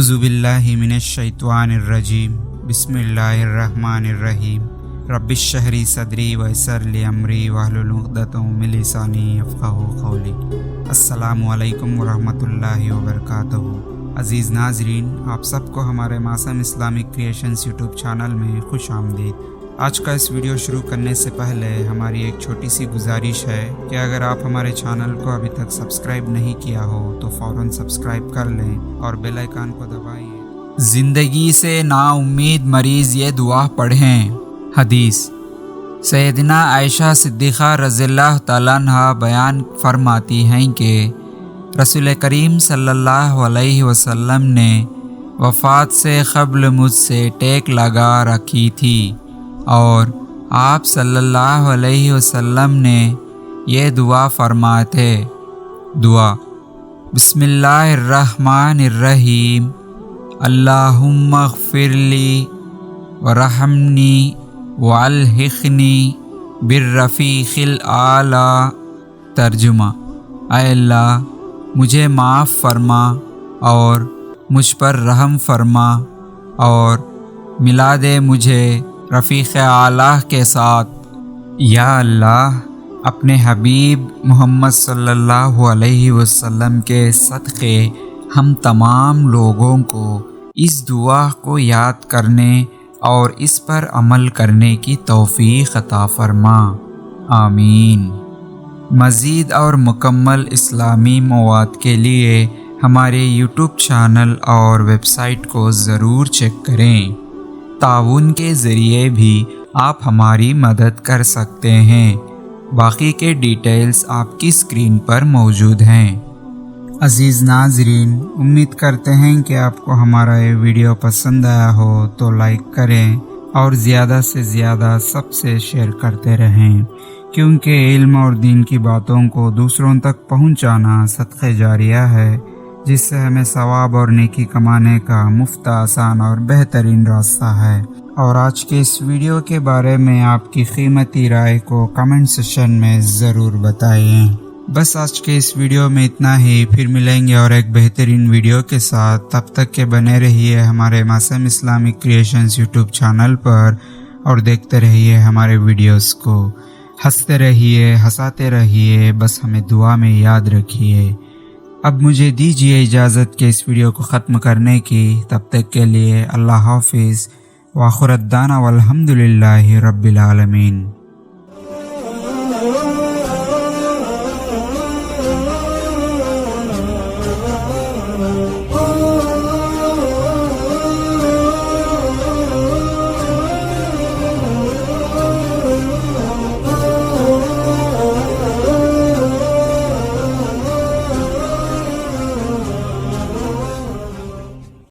اعوذ باللہ من الشیطان الرجیم بسم اللہ الرحمن الرحیم رب اشرح لی صدری ویسر لی امری واحلل عقدۃ من لسانی یفقہوا قولی۔ السلام علیکم ورحمۃ اللہ وبرکاتہ۔ عزیز ناظرین، آپ سب کو ہمارے معصوم اسلامک کریشنز یوٹیوب چینل میں خوش آمدید۔ آج کا اس ویڈیو شروع کرنے سے پہلے ہماری ایک چھوٹی سی گزارش ہے کہ اگر آپ ہمارے چینل کو ابھی تک سبسکرائب نہیں کیا ہو تو فوراً سبسکرائب کر لیں اور بیل آئیکن کو دبائیں۔ زندگی سے نا امید مریض یہ دعا پڑھیں۔ حدیث سیدنا عائشہ صدیقہ رضی اللہ تعالیٰ عنہ بیان فرماتی ہیں کہ رسول کریم صلی اللہ علیہ وسلم نے وفات سے قبل مجھ سے ٹیک لگا رکھی تھی اور آپ صلی اللہ علیہ وسلم نے یہ دعا فرماتے دعا بسم اللہ الرحمن الرحیم اللہم اغفر لی ورحمنی والحقنی بالرفیق الاعلی۔ ترجمہ: اے اللہ مجھے معاف فرما اور مجھ پر رحم فرما اور ملا دے مجھے رفیق اعلیٰ کے ساتھ۔ یا اللہ اپنے حبیب محمد صلی اللہ علیہ وسلم کے صدقے ہم تمام لوگوں کو اس دعا کو یاد کرنے اور اس پر عمل کرنے کی توفیق عطا فرما، آمین۔ مزید اور مکمل اسلامی مواد کے لیے ہمارے یوٹیوب چینل اور ویب سائٹ کو ضرور چیک کریں۔ تعاون کے ذریعے بھی آپ ہماری مدد کر سکتے ہیں۔ باقی کے ڈیٹیلز آپ کی اسکرین پر موجود ہیں۔ عزیز ناظرین، امید کرتے ہیں کہ آپ کو ہمارا یہ ویڈیو پسند آیا ہو تو لائک کریں اور زیادہ سے زیادہ سب سے شیئر کرتے رہیں، کیونکہ علم اور دین کی باتوں کو دوسروں تک پہنچانا صدقہ جاریہ ہے، جس سے ہمیں ثواب اور نیکی کمانے کا مفت، آسان اور بہترین راستہ ہے۔ اور آج کے اس ویڈیو کے بارے میں آپ کی قیمتی رائے کو کمنٹ سیکشن میں ضرور بتائیں۔ بس آج کے اس ویڈیو میں اتنا ہی، پھر ملیں گے اور ایک بہترین ویڈیو کے ساتھ۔ تب تک کے بنے رہیے ہمارے معصوم اسلامک کریشنز یوٹیوب چینل پر اور دیکھتے رہیے ہمارے ویڈیوز کو۔ ہنستے رہیے، ہنساتے رہیے، بس ہمیں دعا میں یاد رکھیے۔ اب مجھے دیجیے اجازت کہ اس ویڈیو کو ختم کرنے کی۔ تب تک کے لیے اللہ حافظ، وآخر دعوانا والحمد للہ رب العالمین۔